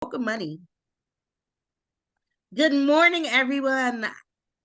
Mocha Money. Good morning, everyone.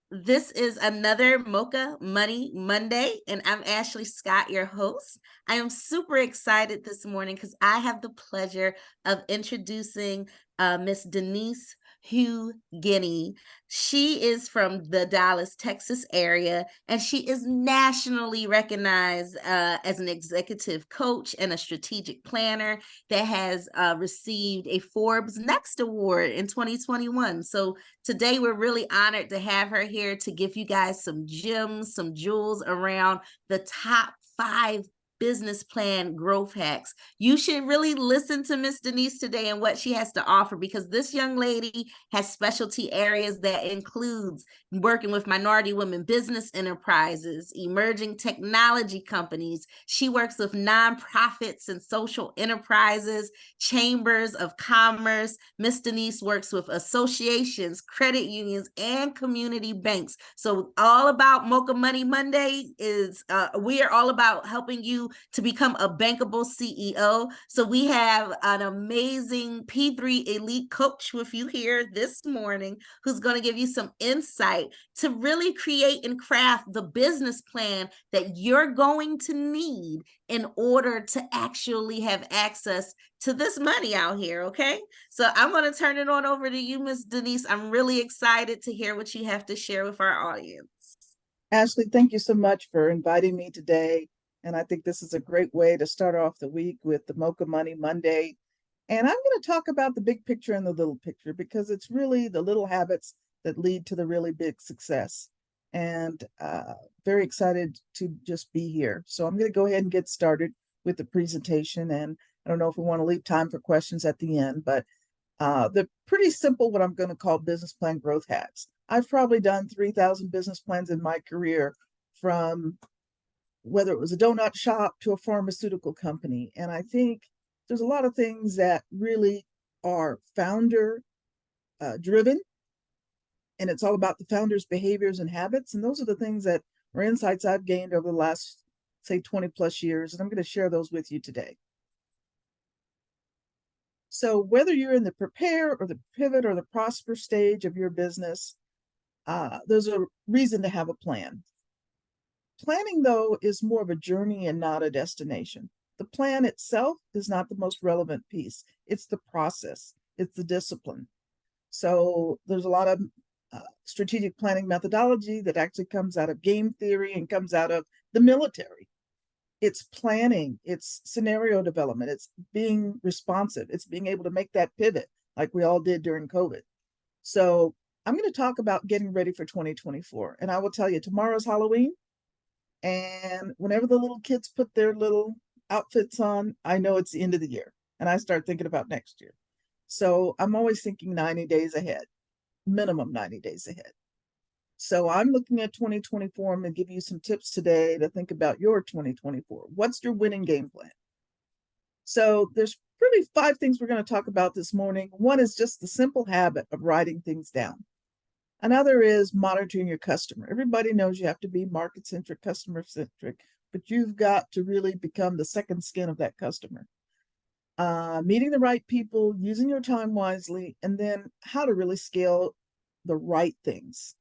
This is another Mocha Money Monday, and I'm Ashley Scott, your host. I am super excited this morning because I have the pleasure of introducing Miss Denise Huginnie. She is from the Dallas, Texas area, and she is nationally recognized as an executive coach and a strategic planner that has received a Forbes Next Award in 2021. So today, we're really honored to have her here to give you guys some gems, some jewels around the top 5 business plan growth hacks. You should really listen to Miss Denise today and what she has to offer, because this young lady has specialty areas that includes working with minority women business enterprises, emerging technology companies. She works with nonprofits and social enterprises, chambers of commerce. Miss Denise works with associations, credit unions, and community banks. So all about Mocha Money Monday is we are all about helping you to become a bankable CEO. So we have an amazing P3 elite coach with you here this morning who's going to give you some insight to really create and craft the business plan that you're going to need in order to actually have access to this money out here, okay? So I'm going to turn it on over to you, Miss Denise. I'm really excited to hear what you have to share with our audience. Ashley, thank you so much for inviting me today. And I think this is a great way to start off the week with the Mocha Money Monday. And I'm going to talk about the big picture and the little picture, because it's really the little habits that lead to the really big success. And very excited to just be here. So I'm going to go ahead and get started with the presentation. And I don't know if we want to leave time for questions at the end, but they're pretty simple, what I'm going to call business plan growth hacks. I've probably done 3,000 business plans in my career, from whether it was a donut shop to a pharmaceutical company. And I think there's a lot of things that really are founder driven, and it's all about the founder's behaviors and habits. And those are the things that are insights I've gained over the last, say, 20 plus years. And I'm going to share those with you today. So whether you're in the prepare or the pivot or the prosper stage of your business, there's a reason to have a plan. Planning, though, is more of a journey and not a destination. The plan itself is not the most relevant piece. It's the process. It's the discipline. So there's a lot of strategic planning methodology that actually comes out of game theory and comes out of the military. It's planning, it's scenario development, it's being responsive, it's being able to make that pivot like we all did during COVID. So I'm going to talk about getting ready for 2024. And I will tell you, tomorrow's Halloween. And whenever the little kids put their little outfits on, I know it's the end of the year. And I start thinking about next year. So I'm always thinking 90 days ahead, minimum 90 days ahead. So I'm looking at 2024. I'm going to give you some tips today to think about your 2024. What's your winning game plan? So there's really 5 things we're going to talk about this morning. One is just the simple habit of writing things down. Another is monitoring your customer. Everybody knows you have to be market-centric, customer-centric, but you've got to really become the second skin of that customer. Meeting the right people, using your time wisely, and then how to really scale the right things.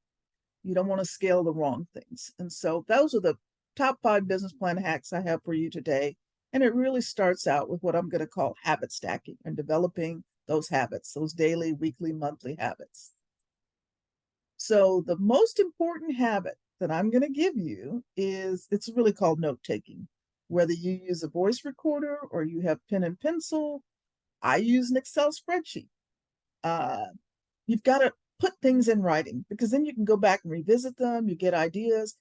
You don't want to scale the wrong things. And so those are the top 5 business plan hacks I have for you today. And it really starts out with what I'm going to call habit stacking and developing those habits, those daily, weekly, monthly habits. So the most important habit that I'm going to give you is, it's really called note taking. Whether you use a voice recorder or you have pen and pencil, I use an Excel spreadsheet. You've got to put things in writing, because then you can go back and revisit them. You get ideas.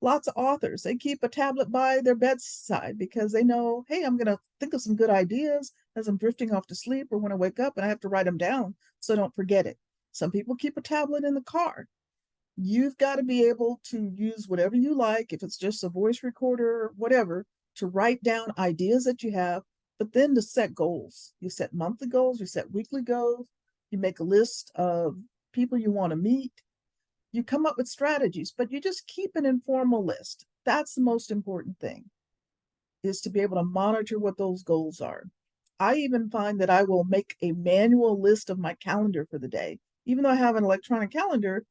Lots of authors, they keep a tablet by their bedside because they know, hey, I'm going to think of some good ideas as I'm drifting off to sleep or when I wake up, and I have to write them down so I don't forget it. Some people keep a tablet in the car. You've got to be able to use whatever you like, if it's just a voice recorder or whatever, to write down ideas that you have, but then to set goals. You set monthly goals, you set weekly goals, you make a list of people you want to meet, you come up with strategies, but you just keep an informal list. That's the most important thing, is to be able to monitor what those goals are. I even find that I will make a manual list of my calendar for the day. Even though I have an electronic calendar,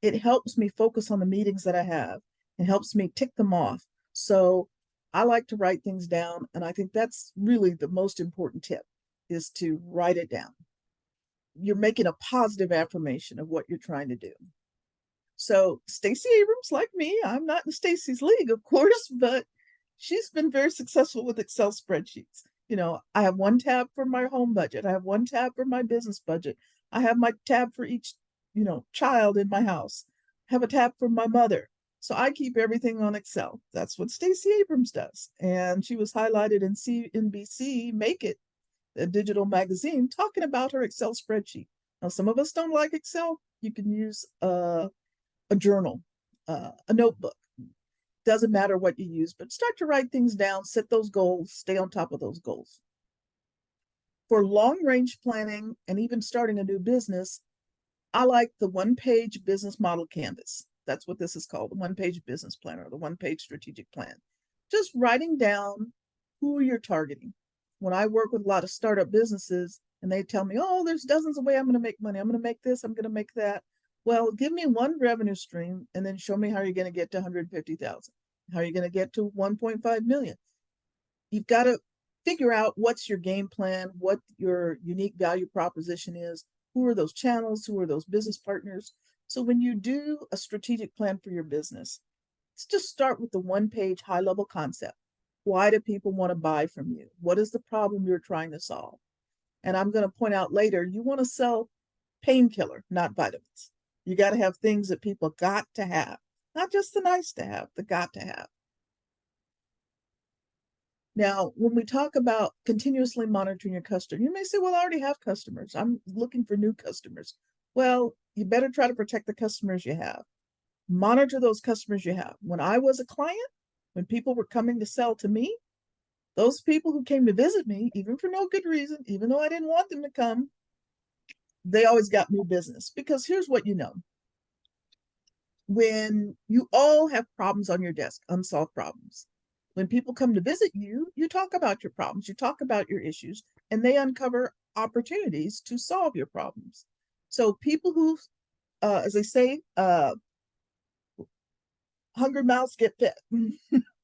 it helps me focus on the meetings that I have. It helps me tick them off. So I like to write things down. And I think that's really the most important tip is to write it down. You're making a positive affirmation of what you're trying to do. So Stacey Abrams, like me, I'm not in Stacey's league, of course, but she's been very successful with Excel spreadsheets. I have one tab for my home budget. I have one tab for my business budget. I have my tab for each, child in my house. I have a tab for my mother. So I keep everything on Excel. That's what Stacey Abrams does. And she was highlighted in CNBC Make It, a digital magazine, talking about her Excel spreadsheet. Now, some of us don't like Excel. You can use a journal, a notebook. Doesn't matter what you use, but start to write things down, set those goals, stay on top of those goals. For long range planning and even starting a new business, I like the one-page business model canvas. That's what this is called, the one-page business plan or the one-page strategic plan. Just writing down who you're targeting. When I work with a lot of startup businesses and they tell me, oh, there's dozens of ways I'm going to make money. I'm going to make this, I'm going to make that. Well, give me one revenue stream and then show me how you're going to get to 150,000. How are you going to get to 1.5 million? You've got to figure out what's your game plan, what your unique value proposition is, who are those channels, who are those business partners. So when you do a strategic plan for your business, let's just start with the one-page high-level concept. Why do people want to buy from you? What is the problem you're trying to solve? And I'm going to point out later, you want to sell painkiller, not vitamins. You got to have things that people got to have, not just the nice to have, the got to have. Now, when we talk about continuously monitoring your customer, you may say, well, I already have customers. I'm looking for new customers. Well, you better try to protect the customers you have. Monitor those customers you have. When I was a client, when people were coming to sell to me, those people who came to visit me, even for no good reason, even though I didn't want them to come, they always got new business. Because here's what you know. When you all have problems on your desk, unsolved problems, when people come to visit you, you talk about your problems, you talk about your issues, and they uncover opportunities to solve your problems. So people who, as they say, hungry mouths get fed.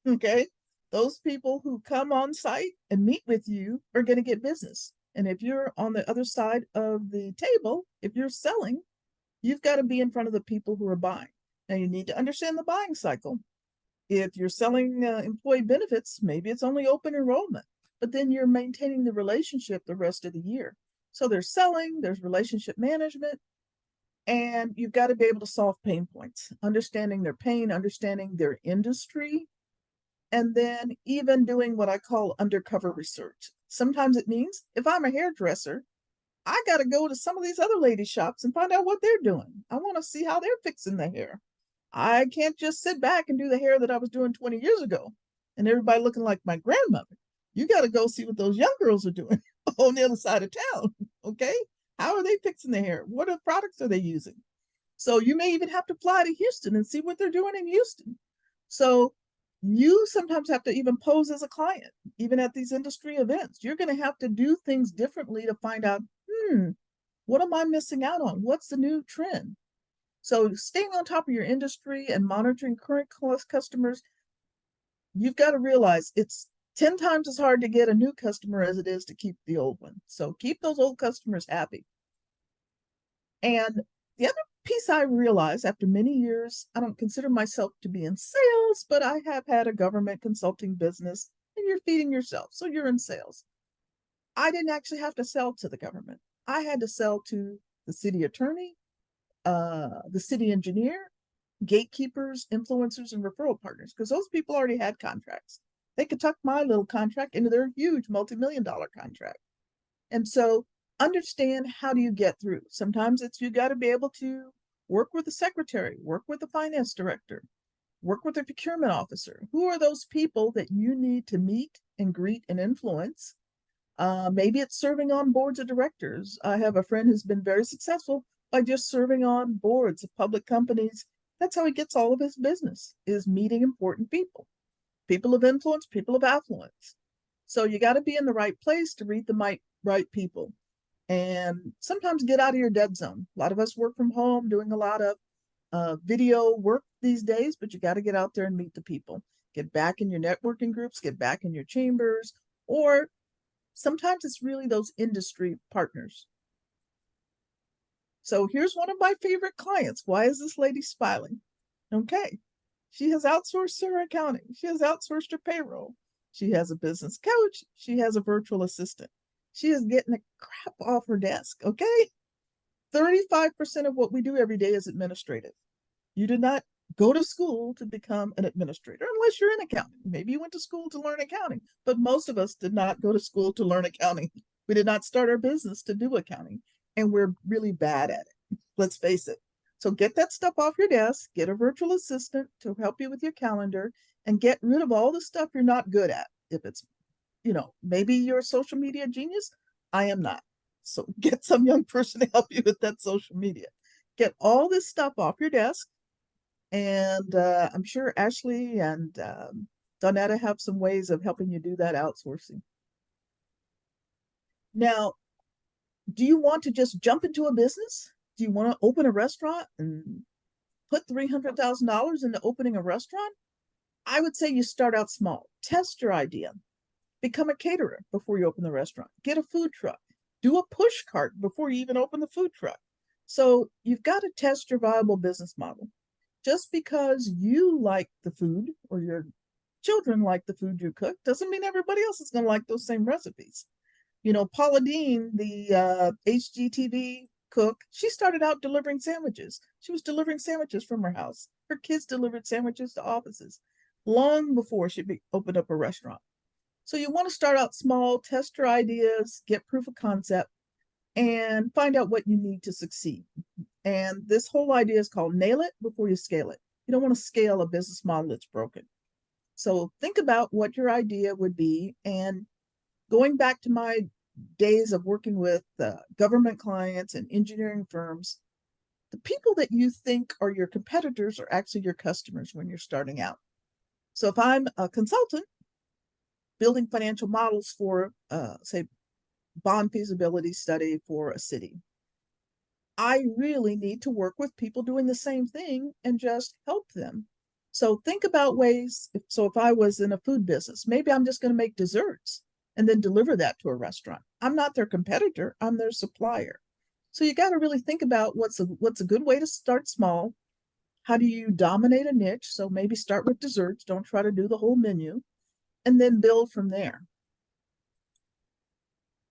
Okay. Those people who come on site and meet with you are going to get business. And if you're on the other side of the table, if you're selling, you've got to be in front of the people who are buying. Now, you need to understand the buying cycle. If you're selling employee benefits, maybe it's only open enrollment, but then you're maintaining the relationship the rest of the year. So there's selling, there's relationship management, and you've got to be able to solve pain points, understanding their pain, understanding their industry, and then even doing what I call undercover research. Sometimes it means if I'm a hairdresser, I got to go to some of these other ladies' shops and find out what they're doing. I want to see how they're fixing their hair. I can't just sit back and do the hair that I was doing 20 years ago and everybody looking like my grandmother. You got to go see what those young girls are doing on the other side of town. Okay. How are they fixing their hair? What are products are they using? So you may even have to fly to Houston and see what they're doing in Houston. So you sometimes have to even pose as a client, even at these industry events. You're going to have to do things differently to find out, what am I missing out on? What's the new trend? So staying on top of your industry and monitoring current customers, you've got to realize it's 10 times as hard to get a new customer as it is to keep the old one. So keep those old customers happy. And the other piece I realized after many years, I don't consider myself to be in sales, but I have had a government consulting business and you're feeding yourself. So you're in sales. I didn't actually have to sell to the government. I had to sell to the city attorney, the city engineer, gatekeepers, influencers, and referral partners, because those people already had contracts. They could tuck my little contract into their huge multi-million-dollar contract. And so understand, how do you get through? Sometimes it's you got to be able to work with the secretary, work with the finance director, work with the procurement officer. Who are those people that you need to meet and greet and influence? Maybe it's serving on boards of directors. I have a friend who's been very successful by just serving on boards of public companies. That's how he gets all of his business, is meeting important people, people of influence, people of affluence. So you got to be in the right place to read the right people. And sometimes get out of your dead zone. A lot of us work from home, doing a lot of video work these days, but you got to get out there and meet the people. Get back in your networking groups, get back in your chambers, or sometimes it's really those industry partners. So here's one of my favorite clients. Why is this lady smiling? Okay. She has outsourced her accounting. She has outsourced her payroll. She has a business coach. She has a virtual assistant. She is getting the crap off her desk. Okay. 35% of what we do every day is administrative. You did not go to school to become an administrator unless you're in accounting. Maybe you went to school to learn accounting, but most of us did not go to school to learn accounting. We did not start our business to do accounting, and we're really bad at it. Let's face it. So get that stuff off your desk, get a virtual assistant to help you with your calendar, and get rid of all the stuff you're not good at. If it's, maybe you're a social media genius. I am not. So get some young person to help you with that social media. Get all this stuff off your desk. And I'm sure Ashley and Donetta have some ways of helping you do that outsourcing. Now, do you want to just jump into a business? Do you want to open a restaurant and put $300,000 into opening a restaurant? I would say you start out small, test your idea, become a caterer before you open the restaurant, get a food truck, do a push cart before you even open the food truck. So you've got to test your viable business model. Just because you like the food or your children like the food you cook doesn't mean everybody else is going to like those same recipes. Paula Deen, the HGTV cook, she started out delivering sandwiches. She was delivering sandwiches from her house. Her kids delivered sandwiches to offices long before she opened up a restaurant. So you want to start out small, test your ideas, get proof of concept, and find out what you need to succeed. And this whole idea is called nail it before you scale it. You don't want to scale a business model that's broken. So think about what your idea would be. And going back to my days of working with government clients and engineering firms, the people that you think are your competitors are actually your customers when you're starting out. So if I'm a consultant building financial models for, say, bond feasibility study for a city, I really need to work with people doing the same thing and just help them. So think about ways. If I was in a food business, maybe I'm just going to make desserts and then deliver that to a restaurant. I'm not their competitor, I'm their supplier. So you got to really think about what's a good way to start small. How do you dominate a niche? So maybe start with desserts, don't try to do the whole menu, and then build from there.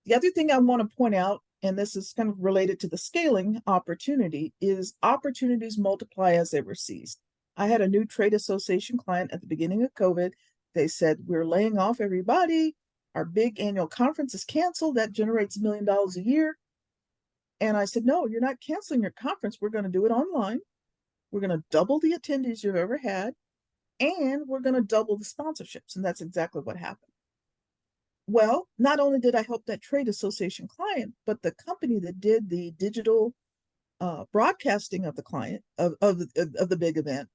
The other thing I want to point out, and this is kind of related to the scaling opportunity, is opportunities multiply as they were seized. I had a new trade association client at the beginning of COVID. They said, we're laying off everybody. Our big annual conference is canceled. That generates $1 million a year. And I said, no, you're not canceling your conference. We're going to do it online. We're going to double the attendees you've ever had. And we're going to double the sponsorships. And that's exactly what happened. Well, not only did I help that trade association client, but the company that did the digital broadcasting of the client of the big event,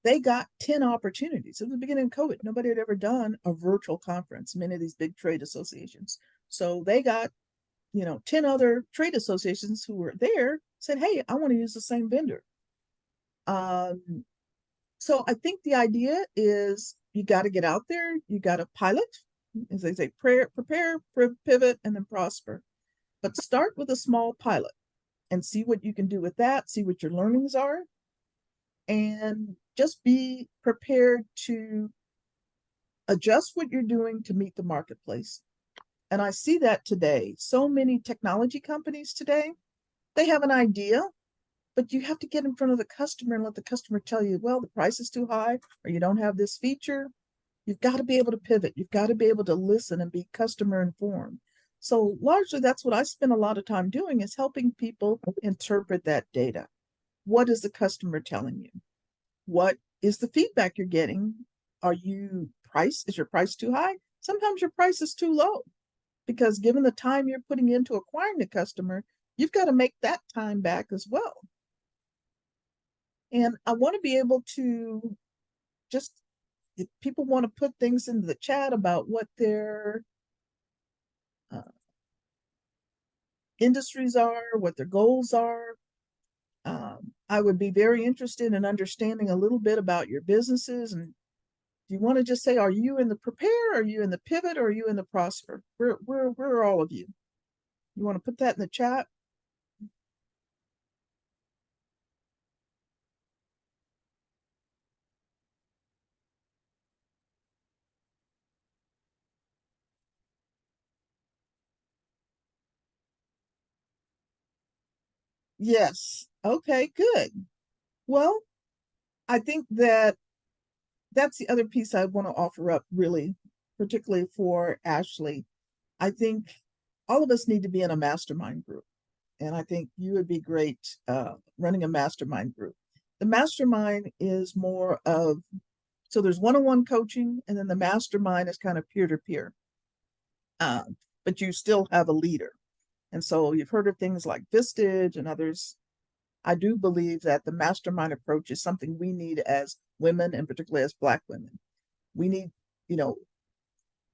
they got 10 opportunities. It was the beginning of COVID. Nobody had ever done a virtual conference, many of these big trade associations. So they got, 10 other trade associations who were there said, hey, I want to use the same vendor. So I think the idea is you got to get out there, you got to pilot, as they say, prepare, pivot, and then prosper. But start with a small pilot and see what you can do with that, see what your learnings are, and just be prepared to adjust what you're doing to meet the marketplace. And I see that today. So many technology companies today, they have an idea, but you have to get in front of the customer and let the customer tell you, well, the price is too high, or you don't have this feature. You've got to be able to pivot. You've got to be able to listen and be customer informed. So largely that's what I spend a lot of time doing, is helping people interpret that data. What is the customer telling you? What is the feedback you're getting? Is your price too high? Sometimes your price is too low, because given the time you're putting into acquiring the customer, you've got to make that time back as well. And I want to be able to just if people want to put things into the chat about what their uh, industries are, what their goals are, I would be very interested in understanding a little bit about your businesses. And do you want to just say, are you in the prepare? Are you in the pivot? Or are you in the prosper? Where are all of you? You want to put that in the chat? Yes. Okay, good. Well, I think that that's the other piece I want to offer up, really, particularly for Ashley. I think all of us need to be in a mastermind group. And I think you would be great running a mastermind group. The mastermind is more of, so there's one-on-one coaching, and then the mastermind is kind of peer-to-peer. But you still have a leader. And so you've heard of things like Vistage and others. I do believe that the mastermind approach is something we need as women, and particularly as Black women. We need, you know,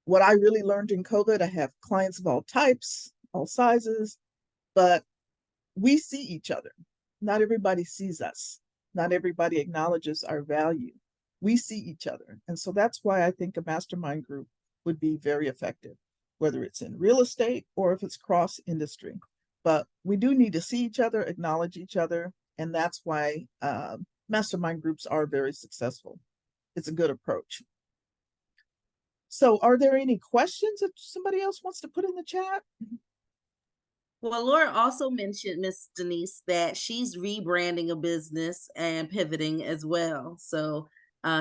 what I really learned in COVID. I have clients of all types, all sizes, but we see each other. Not everybody sees us. Not everybody acknowledges our value. We see each other. And so that's why I think a mastermind group would be very effective, whether it's in real estate or if it's cross industry. But we do need to see each other, acknowledge each other. And that's why mastermind groups are very successful. It's a good approach. So, are there any questions that somebody else wants to put in the chat? Well, Laura also mentioned, Miss Denise, that she's rebranding a business and pivoting as well. So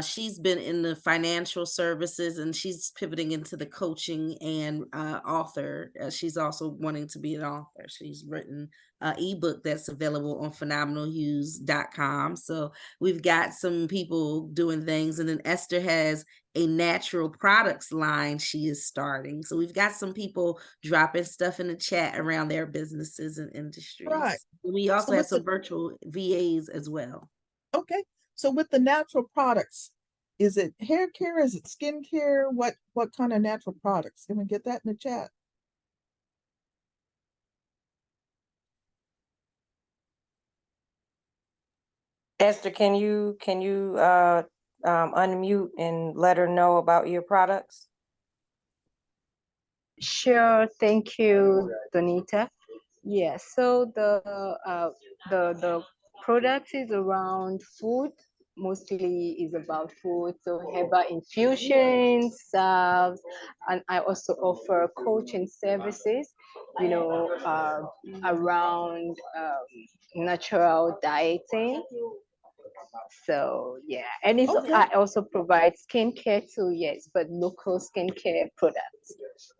she's been in the financial services and she's pivoting into the coaching and author. She's also wanting to be an author. She's written an ebook that's available on phenomenalhues.com. So we've got some people doing things. And then Esther has a natural products line she is starting. So we've got some people dropping stuff in the chat around their businesses and Right. industries. We So also have with the some virtual VAs as well. Okay. So with the natural products, is it hair care? Is it skin care? What kind of natural products? Can we get that in the chat? Esther, can you unmute and let her know about your products? Sure, thank you, Donita. Yes, so the product is around food, mostly is about food. So herbal infusions, salves, and I also offer coaching services, around natural dieting. So yeah, and Okay. I also provide skincare too, yes, but local skincare products.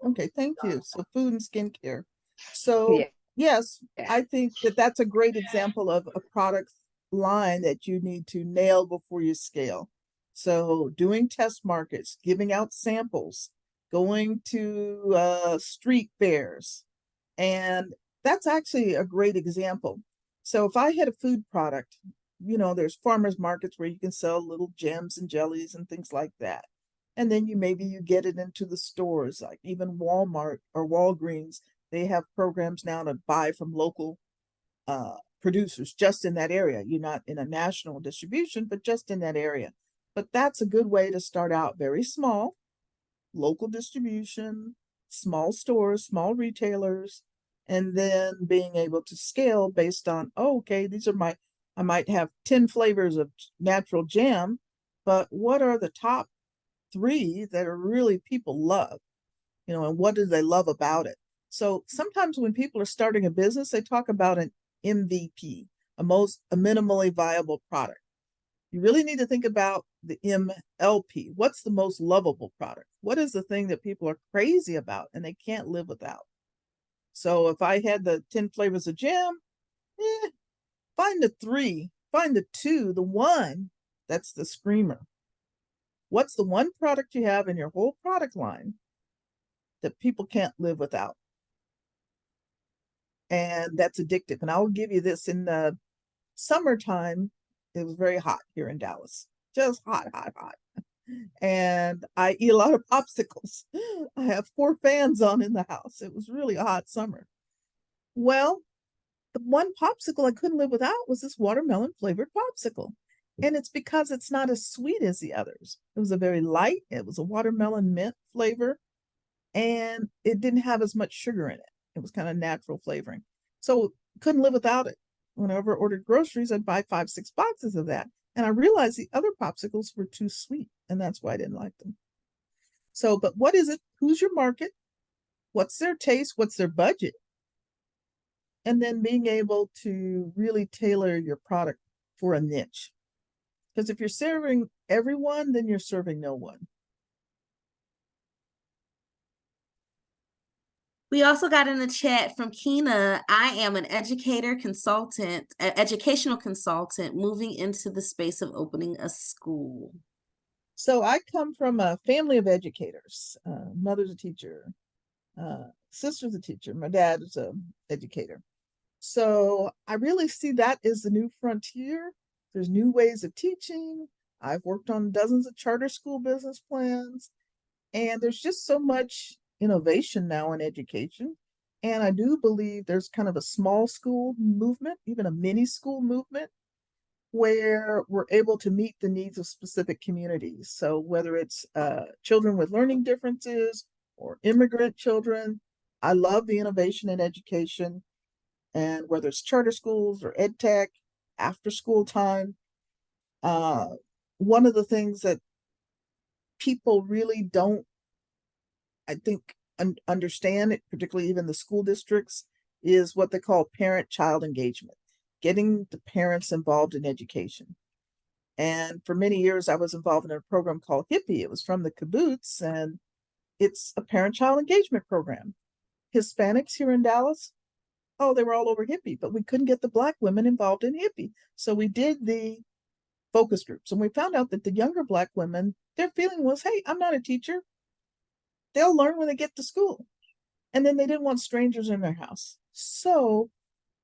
Okay. Thank you. So food and skincare. So Yeah. yes, I think that that's a great example of a product line that you need to nail before you scale. So doing test markets, giving out samples, going to street fairs, and that's actually a great example. So if I had a food product, there's farmers markets where you can sell little gems and jellies and things like that. And then maybe you get it into the stores, like even Walmart or Walgreens. They have programs now to buy from local producers just in that area. You're not in a national distribution, but just in that area. But that's a good way to start out very small, local distribution, small stores, small retailers, and then being able to scale based on, oh, okay, I might have 10 flavors of natural jam, but what are the top three that are really people love, and what do they love about it? So sometimes when people are starting a business, they talk about an MVP, a minimally viable product. You really need to think about the MLP. What's the most lovable product? What is the thing that people are crazy about and they can't live without? So if I had the 10 flavors of jam, find the three, find the two, the one that's the screamer. What's the one product you have in your whole product line that people can't live without? And that's addictive. And I'll give you this: in the summertime, it was very hot here in Dallas, just hot, hot, hot. and I eat a lot of popsicles. I have 4 fans on in the house. It was really a hot summer. Well, the one popsicle I couldn't live without was this watermelon flavored popsicle. And it's because it's not as sweet as the others. It was a very light, it was a watermelon mint flavor, and it didn't have as much sugar in it. It was kind of natural flavoring. So couldn't live without it. Whenever I ordered groceries, I'd buy 5, 6 boxes of that. And I realized the other popsicles were too sweet, and that's why I didn't like them. So, but what is it? Who's your market? What's their taste? What's their budget? And then being able to really tailor your product for a niche. Because if you're serving everyone, then you're serving no one. We also got in the chat from Kina. I am an educational consultant moving into the space of opening a school. So I come from a family of educators. Mother's a teacher, sister's a teacher. My dad is an educator. So I really see that as the new frontier. There's new ways of teaching. I've worked on dozens of charter school business plans, and there's just so much innovation now in education. And I do believe there's kind of a small school movement, even a mini school movement, where we're able to meet the needs of specific communities. So whether it's children with learning differences or immigrant children, I love the innovation in education. And whether it's charter schools or ed tech, after school time, one of the things that people really don't, I think, understand it, particularly even the school districts, is what they call parent-child engagement, getting the parents involved in education. And for many years, I was involved in a program called Hippie. It was from the kibbutz, and it's a parent-child engagement program. Hispanics here in Dallas, oh, they were all over Hippie, but we couldn't get the Black women involved in Hippie. So we did the focus groups, and we found out that the younger Black women, their feeling was, hey, I'm not a teacher. They'll learn when they get to school. And then they didn't want strangers in their house. So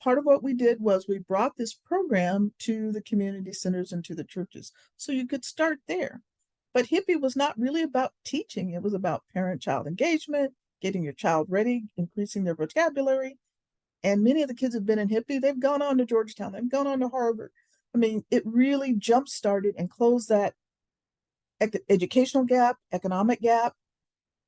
part of what we did was we brought this program to the community centers and to the churches. So you could start there. But Hippie was not really about teaching. It was about parent-child engagement, getting your child ready, increasing their vocabulary. And many of the kids have been in Hippie. They've gone on to Georgetown. They've gone on to Harvard. I mean, it really jump-started and closed that educational gap, economic gap.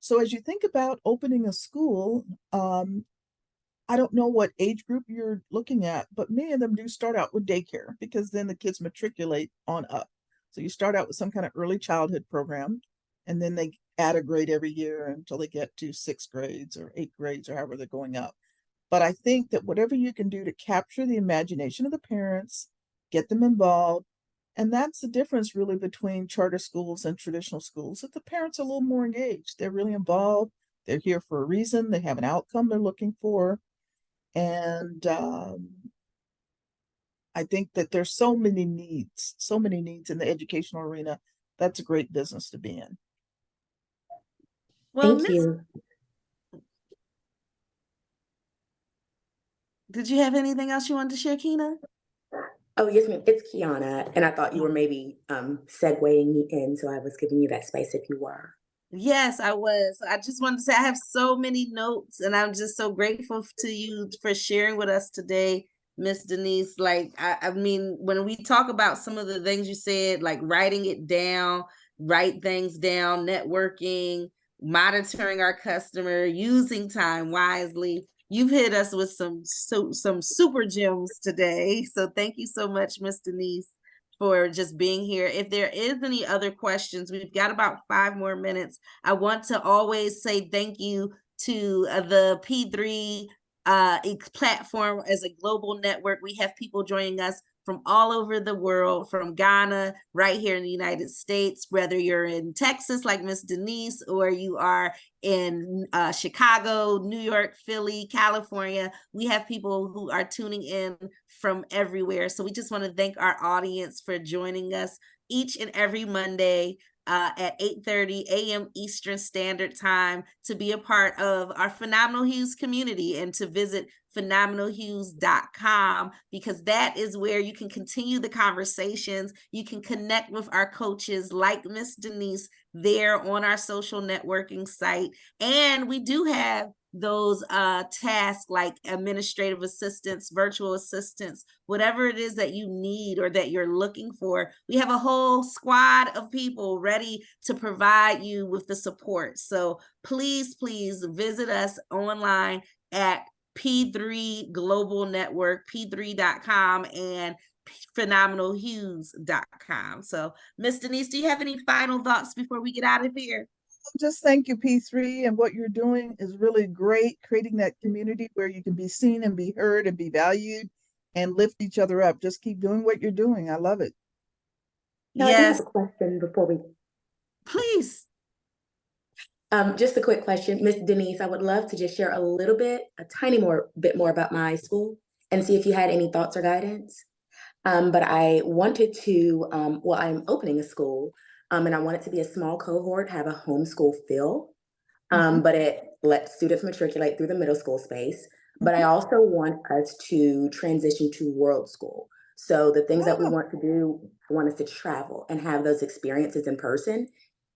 So as you think about opening a school, I don't know what age group you're looking at, but many of them do start out with daycare because then the kids matriculate on up. So you start out with some kind of early childhood program, and then they add a grade every year until they get to 6th grades or 8th grades or however they're going up. But I think that whatever you can do to capture the imagination of the parents, get them involved, and that's the difference really between charter schools and traditional schools, that the parents are a little more engaged. They're really involved. They're here for a reason. They have an outcome they're looking for. And I think that there's so many needs in the educational arena. That's a great business to be in. Well, Thank you. Did you have anything else you wanted to share, Kina? Oh, yes, ma'am. It's Kiana. And I thought you were maybe segueing me in, so I was giving you that space if you were. Yes, I was. I just wanted to say I have so many notes, and I'm just so grateful to you for sharing with us today, Miss Denise. Like, I mean, when we talk about some of the things you said, like writing it down, write things down, networking, monitoring our customer, using time wisely, you've hit us with some super gems today. So thank you so much, Miss Denise, for just being here. If there is any other questions, we've got about 5 more minutes. I want to always say thank you to the P3 platform as a global network. We have people joining us from all over the world, from Ghana, right here in the United States, whether you're in Texas like Miss Denise, or you are in Chicago, New York, Philly, California. We have people who are tuning in from everywhere. So we just want to thank our audience for joining us each and every Monday at 8:30 a.m. Eastern Standard Time to be a part of our Phenomenal Hues community and to visit phenomenalhues.com, because that is where you can continue the conversations. You can connect with our coaches like Miss Denise there on our social networking site. And we do have those tasks like administrative assistance, virtual assistants, whatever it is that you need or that you're looking for. We have a whole squad of people ready to provide you with the support. So please, please visit us online at P3 Global Network, p3.com, and phenomenalhues.com. So Miss Denise, do you have any final thoughts before we get out of here? Just thank you, P3, and what you're doing is really great, creating that community where you can be seen and be heard and be valued and lift each other up. Just keep doing what you're doing. I love it. Now, I do have Yes, a question before we, please. just a quick question. Miss Denise, I would love to just share a little bit, a tiny bit more about my school and see if you had any thoughts or guidance. But I wanted to, well, I'm opening a school, and I want it to be a small cohort, have a homeschool feel, but it lets students matriculate through the middle school space. But I also want us to transition to world school. So the things that we want to do, I want us to travel and have those experiences in person,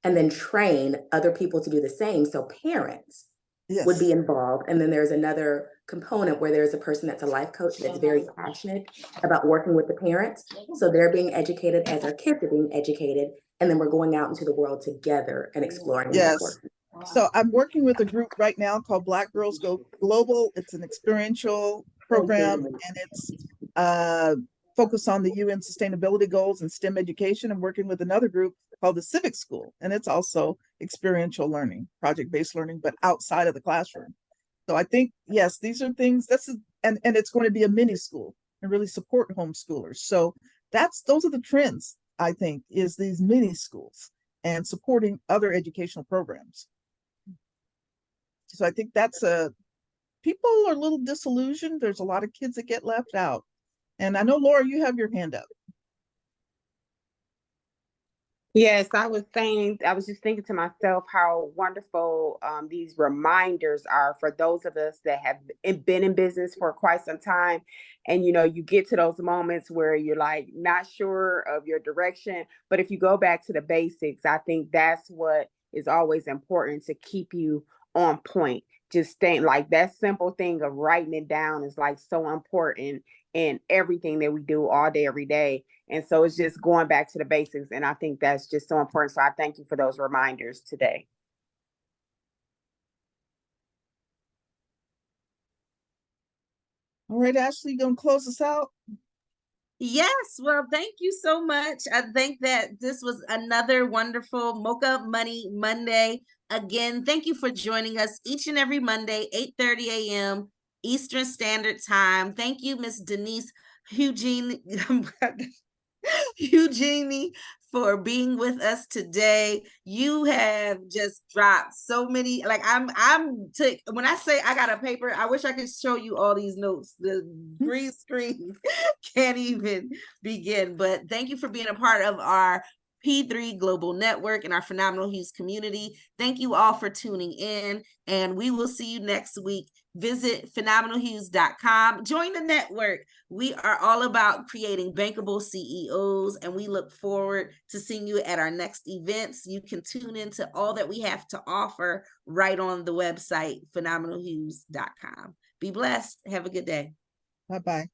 and then train other people to do the same. So parents would be involved. And then there's another component where there's a person that's a life coach that's very passionate about working with the parents. So they're being educated as our kids are being educated. And then we're going out into the world together and exploring. Yes. So I'm working with a group right now called Black Girls Go Global. It's an experiential program, and it's focused on the UN sustainability goals and STEM education. I'm working with another group called the Civic School, and it's also experiential learning, project-based learning, but outside of the classroom. So I think, yes, these are things and it's going to be a mini school and really support homeschoolers. So those are the trends, I think, is these mini schools and supporting other educational programs. So I think people are a little disillusioned. There's a lot of kids that get left out. And I know, Laura, you have your hand up. Yes, I was just thinking to myself how wonderful these reminders are for those of us that have been in business for quite some time. And, you get to those moments where you're like not sure of your direction. But if you go back to the basics, I think that's what is always important to keep you on point. Just staying like that simple thing of writing it down is like so important in everything that we do all day, every day. And so it's just going back to the basics. And I think that's just so important. So I thank you for those reminders today. All right, Ashley, you gonna close us out? Yes, well, thank you so much. I think that this was another wonderful Mocha Money Monday. Again, thank you for joining us each and every Monday, 8:30 a.m. Eastern Standard Time. Thank you, Miss Denise Huginnie, Huginnie, for being with us today. You have just dropped so many, like when I say I got a paper, I wish I could show you all these notes. The green screen can't even begin, but thank you for being a part of our P3 Global Network and our Phenomenal Hues community. Thank you all for tuning in, and we will see you next week. Visit phenomenalhues.com. Join the network. We are all about creating bankable CEOs, and we look forward to seeing you at our next events. You can tune into all that we have to offer right on the website, phenomenalhues.com. Be blessed. Have a good day. Bye-bye.